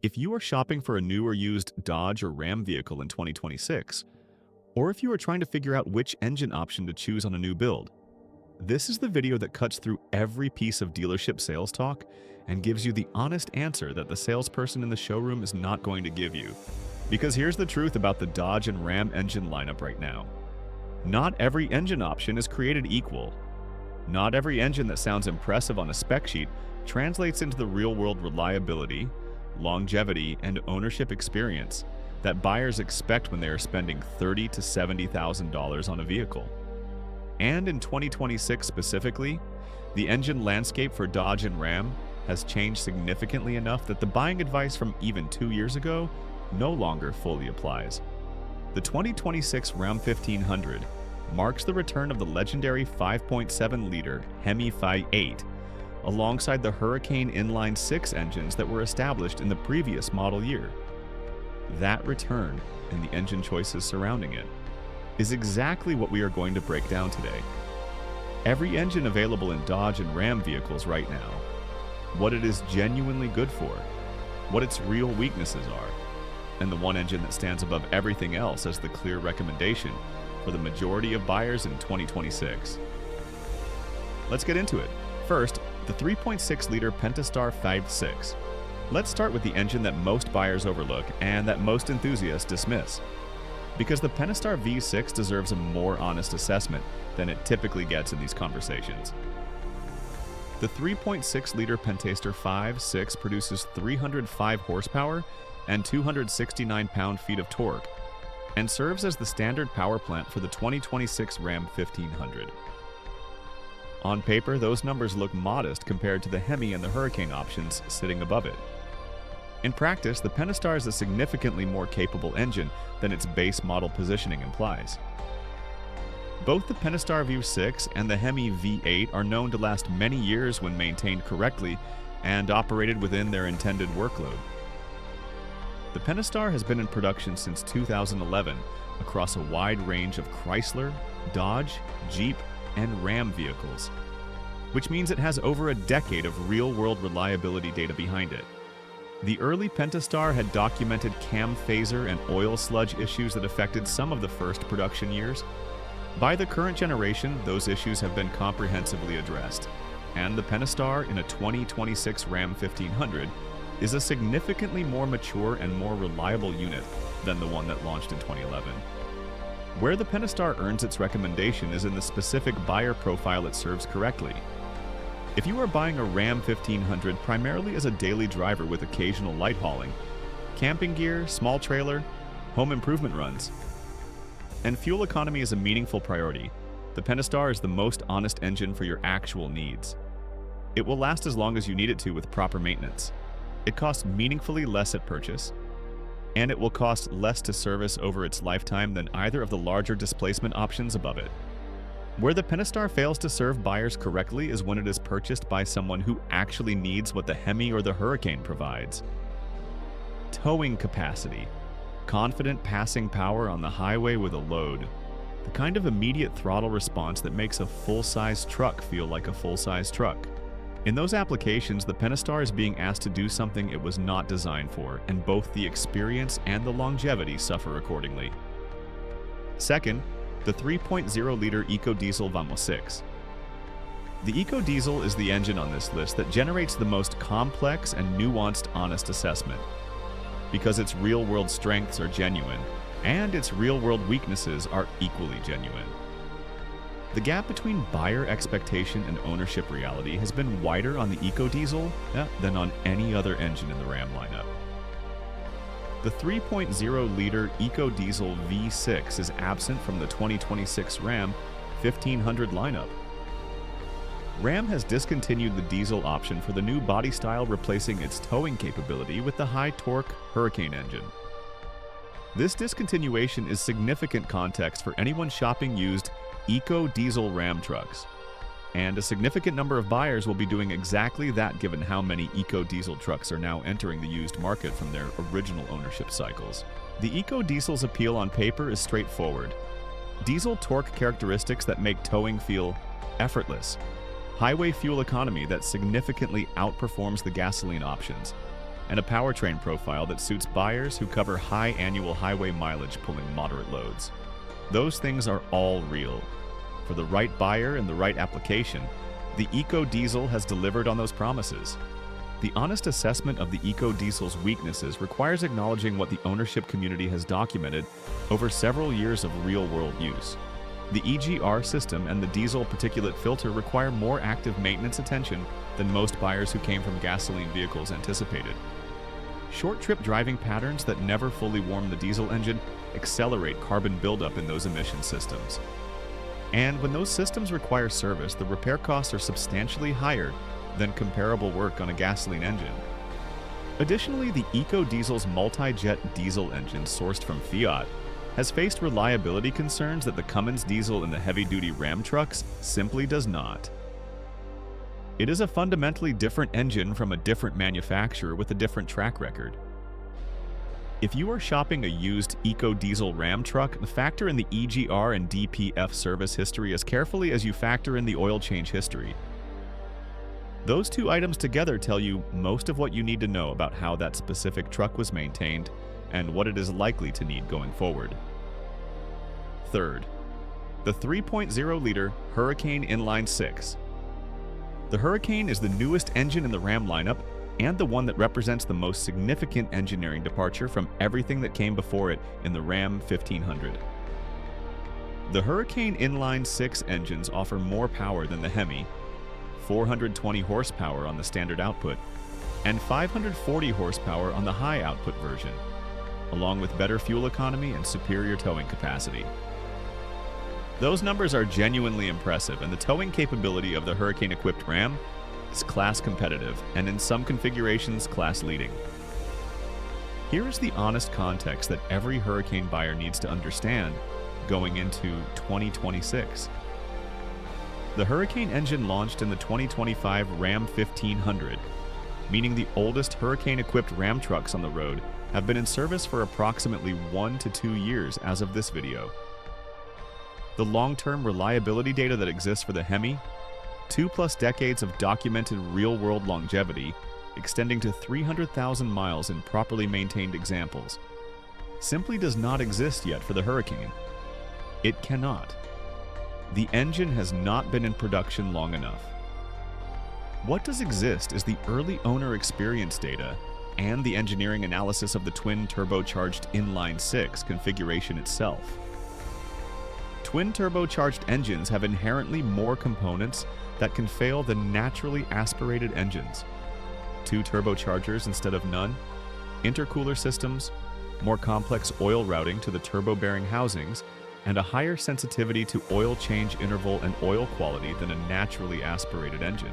If you are shopping for a new or used Dodge or Ram vehicle in 2026, or if you are trying to figure out which engine option to choose on a new build, this is the video that cuts through every piece of dealership sales talk and gives you the honest answer that the salesperson in the showroom is not going to give you. Because here's the truth about the Dodge and Ram engine lineup right now. Not every engine option is created equal. Not every engine that sounds impressive on a spec sheet translates into the real-world reliability, longevity, and ownership experience that buyers expect when they are spending $30,000 to $70,000 on a vehicle. And in 2026 specifically, the engine landscape for Dodge and Ram has changed significantly enough that the buying advice from even 2 years ago no longer fully applies. The 2026 Ram 1500 marks the return of the legendary 5.7-liter Hemi Fi8 alongside the Hurricane Inline 6 engines that were established in the previous model year. That return and the engine choices surrounding it is exactly what we are going to break down today. Every engine available in Dodge and Ram vehicles right now, what it is genuinely good for, what its real weaknesses are, and the one engine that stands above everything else as the clear recommendation for the majority of buyers in 2026. Let's get into it. First, the 3.6-liter Pentastar 5.6. Let's start with the engine that most buyers overlook and that most enthusiasts dismiss, because the Pentastar V6 deserves a more honest assessment than it typically gets in these conversations. The 3.6-liter Pentastar 5.6 produces 305 horsepower and 269 pound-feet of torque, and serves as the standard power plant for the 2026 Ram 1500. On paper, those numbers look modest compared to the Hemi and the Hurricane options sitting above it. In practice, the Pentastar is a significantly more capable engine than its base model positioning implies. Both the Pentastar V6 and the Hemi V8 are known to last many years when maintained correctly and operated within their intended workload. The Pentastar has been in production since 2011 across a wide range of Chrysler, Dodge, Jeep, and Ram vehicles, which means it has over a decade of real-world reliability data behind it. The early Pentastar had documented cam phaser and oil sludge issues that affected some of the first production years. By the current generation, those issues have been comprehensively addressed, and the Pentastar in a 2026 Ram 1500 is a significantly more mature and more reliable unit than the one that launched in 2011. Where the Pentastar earns its recommendation is in the specific buyer profile it serves correctly. If you are buying a Ram 1500 primarily as a daily driver with occasional light hauling, camping gear, small trailer, home improvement runs, and fuel economy is a meaningful priority, the Pentastar is the most honest engine for your actual needs. It will last as long as you need it to with proper maintenance. It costs meaningfully less at purchase, and it will cost less to service over its lifetime than either of the larger displacement options above it. Where the Pentastar fails to serve buyers correctly is when it is purchased by someone who actually needs what the Hemi or the Hurricane provides. Towing capacity, confident passing power on the highway with a load, the kind of immediate throttle response that makes a full-size truck feel like a full-size truck. In those applications, the Pentastar is being asked to do something it was not designed for, and both the experience and the longevity suffer accordingly. Second, the 3.0-liter EcoDiesel Vamos 6. The EcoDiesel is the engine on this list that generates the most complex and nuanced honest assessment, because its real-world strengths are genuine, and its real-world weaknesses are equally genuine. The gap between buyer expectation and ownership reality has been wider on the EcoDiesel than on any other engine in the Ram lineup. The 3.0-liter EcoDiesel V6 is absent from the 2026 Ram 1500 lineup. Ram has discontinued the diesel option for the new body style, replacing its towing capability with the high-torque Hurricane engine. This discontinuation is significant context for anyone shopping used eco-diesel Ram trucks, and a significant number of buyers will be doing exactly that given how many eco-diesel trucks are now entering the used market from their original ownership cycles. The eco-diesel's appeal on paper is straightforward. Diesel torque characteristics that make towing feel effortless, highway fuel economy that significantly outperforms the gasoline options, and a powertrain profile that suits buyers who cover high annual highway mileage pulling moderate loads. Those things are all real. For the right buyer and the right application, the eco-diesel has delivered on those promises. The honest assessment of the eco-diesel's weaknesses requires acknowledging what the ownership community has documented over several years of real-world use. The EGR system and the diesel particulate filter require more active maintenance attention than most buyers who came from gasoline vehicles anticipated. Short-trip driving patterns that never fully warm the diesel engine accelerate carbon buildup in those emission systems. And when those systems require service, the repair costs are substantially higher than comparable work on a gasoline engine. Additionally, the eco-diesel's multi-jet diesel engine sourced from Fiat has faced reliability concerns that the Cummins diesel in the heavy-duty Ram trucks simply does not. It is a fundamentally different engine from a different manufacturer with a different track record. If you are shopping a used eco-diesel Ram truck, factor in the EGR and DPF service history as carefully as you factor in the oil change history. Those two items together tell you most of what you need to know about how that specific truck was maintained and what it is likely to need going forward. Third, the 3.0-liter Hurricane Inline 6. The Hurricane is the newest engine in the Ram lineup and the one that represents the most significant engineering departure from everything that came before it in the Ram 1500. The Hurricane Inline 6 engines offer more power than the Hemi, 420 horsepower on the standard output, and 540 horsepower on the high output version, along with better fuel economy and superior towing capacity. Those numbers are genuinely impressive, and the towing capability of the Hurricane-equipped Ram is class competitive, and in some configurations, class leading. Here is the honest context that every Hurricane buyer needs to understand going into 2026. The Hurricane engine launched in the 2025 Ram 1500, meaning the oldest Hurricane-equipped Ram trucks on the road have been in service for approximately 1 to 2 years as of this video. The long-term reliability data that exists for the Hemi, 2+ decades of documented real-world longevity, extending to 300,000 miles in properly maintained examples, simply does not exist yet for the Hurricane. It cannot. The engine has not been in production long enough. What does exist is the early owner experience data and the engineering analysis of the twin turbocharged inline 6 configuration itself. Twin turbocharged engines have inherently more components that can fail than naturally aspirated engines. 2 turbochargers instead of none, intercooler systems, more complex oil routing to the turbo bearing housings, and a higher sensitivity to oil change interval and oil quality than a naturally aspirated engine.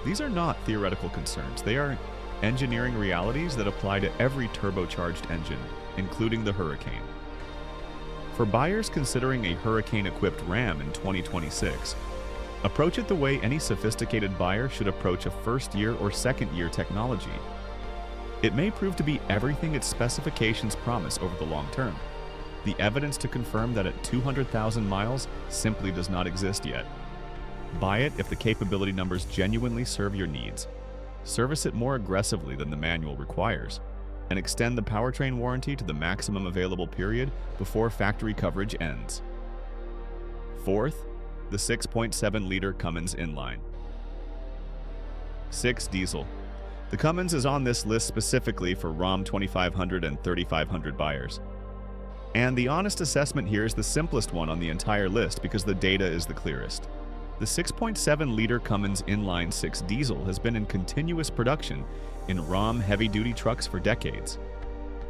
These are not theoretical concerns, they are engineering realities that apply to every turbocharged engine, including the Hurricane. For buyers considering a Hurricane-equipped Ram in 2026, approach it the way any sophisticated buyer should approach a first-year or second-year technology. It may prove to be everything its specifications promise over the long term. The evidence to confirm that at 200,000 miles simply does not exist yet. Buy it if the capability numbers genuinely serve your needs. Service it more aggressively than the manual requires, and extend the powertrain warranty to the maximum available period before factory coverage ends. Fourth, the 6.7-liter Cummins inline. 6 diesel. The Cummins is on this list specifically for Ram 2500 and 3500 buyers. And the honest assessment here is the simplest one on the entire list because the data is the clearest. The 6.7-liter Cummins inline 6 diesel has been in continuous production in Ram heavy-duty trucks for decades.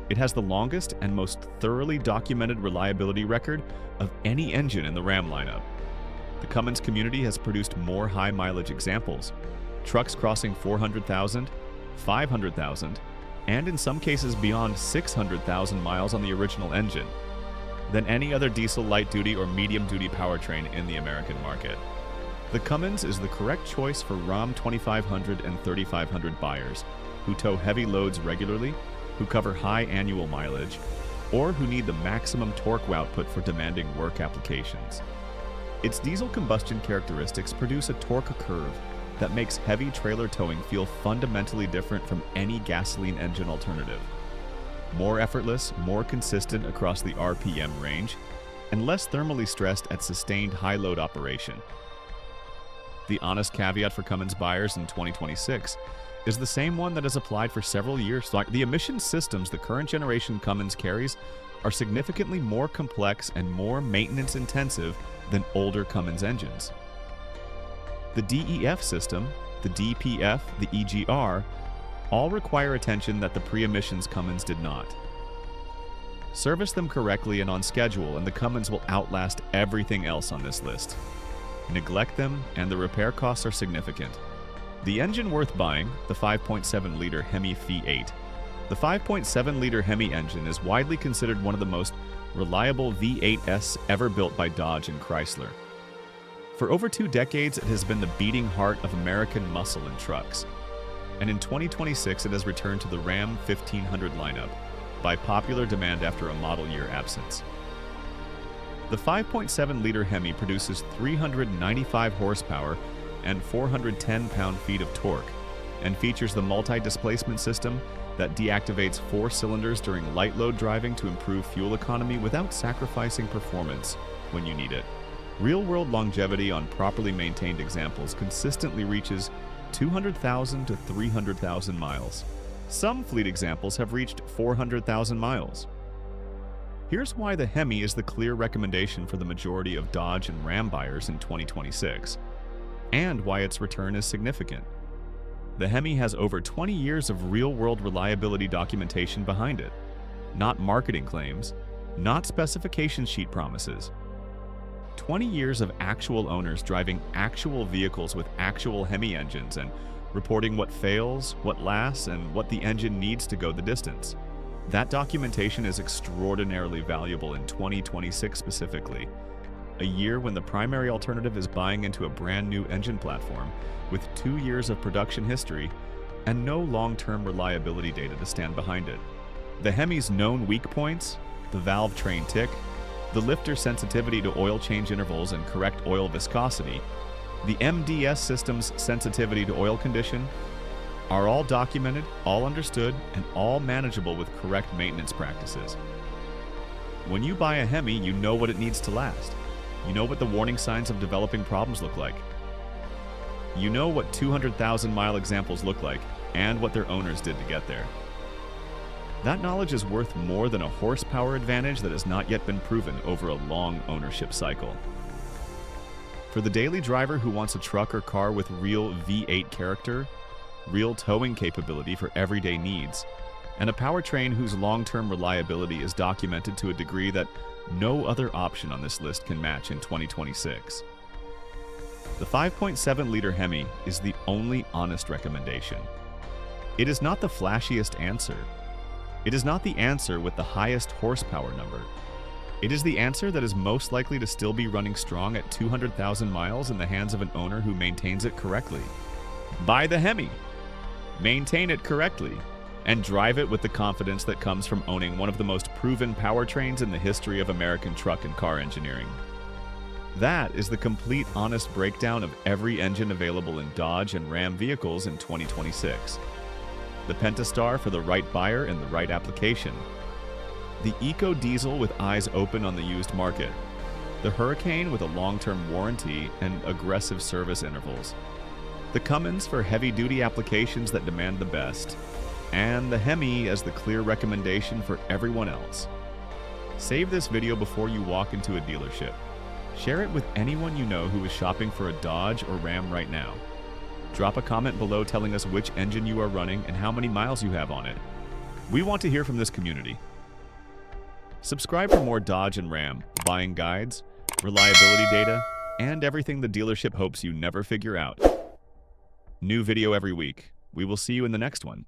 It has the longest and most thoroughly documented reliability record of any engine in the Ram lineup. The Cummins community has produced more high-mileage examples, trucks crossing 400,000, 500,000, and in some cases beyond 600,000 miles on the original engine, than any other diesel light-duty or medium-duty powertrain in the American market. The Cummins is the correct choice for Ram 2500 and 3500 buyers who tow heavy loads regularly, who cover high annual mileage, or who need the maximum torque output for demanding work applications. Its diesel combustion characteristics produce a torque curve that makes heavy trailer towing feel fundamentally different from any gasoline engine alternative. More effortless, more consistent across the RPM range, and less thermally stressed at sustained high-load operation. The honest caveat for Cummins buyers in 2026 is the same one that has applied for several years. Like the emission systems the current generation Cummins carries are significantly more complex and more maintenance-intensive than older Cummins engines. The DEF system, the DPF, the EGR, all require attention that the pre-emissions Cummins did not. Service them correctly and on schedule, and the Cummins will outlast everything else on this list. Neglect them, and the repair costs are significant. The engine worth buying, the 5.7-liter Hemi V8. The 5.7-liter Hemi engine is widely considered one of the most reliable V8s ever built by Dodge and Chrysler. For over 2 decades, it has been the beating heart of American muscle and trucks. And in 2026, it has returned to the Ram 1500 lineup by popular demand after a model year absence. The 5.7-liter Hemi produces 395 horsepower and 410 pound-feet of torque, and features the multi-displacement system that deactivates 4 cylinders during light load driving to improve fuel economy without sacrificing performance when you need it. Real-world longevity on properly maintained examples consistently reaches 200,000 to 300,000 miles. Some fleet examples have reached 400,000 miles. Here's why the Hemi is the clear recommendation for the majority of Dodge and Ram buyers in 2026, and why its return is significant. The Hemi has over 20 years of real-world reliability documentation behind it, not marketing claims, not specification sheet promises. 20 years of actual owners driving actual vehicles with actual Hemi engines and reporting what fails, what lasts, and what the engine needs to go the distance. That documentation is extraordinarily valuable in 2026 specifically, a year when the primary alternative is buying into a brand new engine platform with 2 years of production history and no long-term reliability data to stand behind it. The Hemi's known weak points, the valve train tick, the lifter sensitivity to oil change intervals and correct oil viscosity, the MDS system's sensitivity to oil condition, are all documented, all understood, and all manageable with correct maintenance practices. When you buy a Hemi, you know what it needs to last. You know what the warning signs of developing problems look like. You know what 200,000-mile examples look like, and what their owners did to get there. That knowledge is worth more than a horsepower advantage that has not yet been proven over a long ownership cycle. For the daily driver who wants a truck or car with real V8 character, real towing capability for everyday needs, and a powertrain whose long-term reliability is documented to a degree that no other option on this list can match in 2026. The 5.7-liter Hemi is the only honest recommendation. It is not the flashiest answer. It is not the answer with the highest horsepower number. It is the answer that is most likely to still be running strong at 200,000 miles in the hands of an owner who maintains it correctly. Buy the Hemi, maintain it correctly, and drive it with the confidence that comes from owning one of the most proven powertrains in the history of American truck and car engineering. That is the complete, honest breakdown of every engine available in Dodge and Ram vehicles in 2026. The Pentastar for the right buyer in the right application. The Eco Diesel with eyes open on the used market. The Hurricane with a long-term warranty and aggressive service intervals. The Cummins for heavy-duty applications that demand the best. And the Hemi as the clear recommendation for everyone else. Save this video before you walk into a dealership. Share it with anyone you know who is shopping for a Dodge or Ram right now. Drop a comment below telling us which engine you are running and how many miles you have on it. We want to hear from this community. Subscribe for more Dodge and Ram buying guides, reliability data, and everything the dealership hopes you never figure out. New video every week. We will see you in the next one.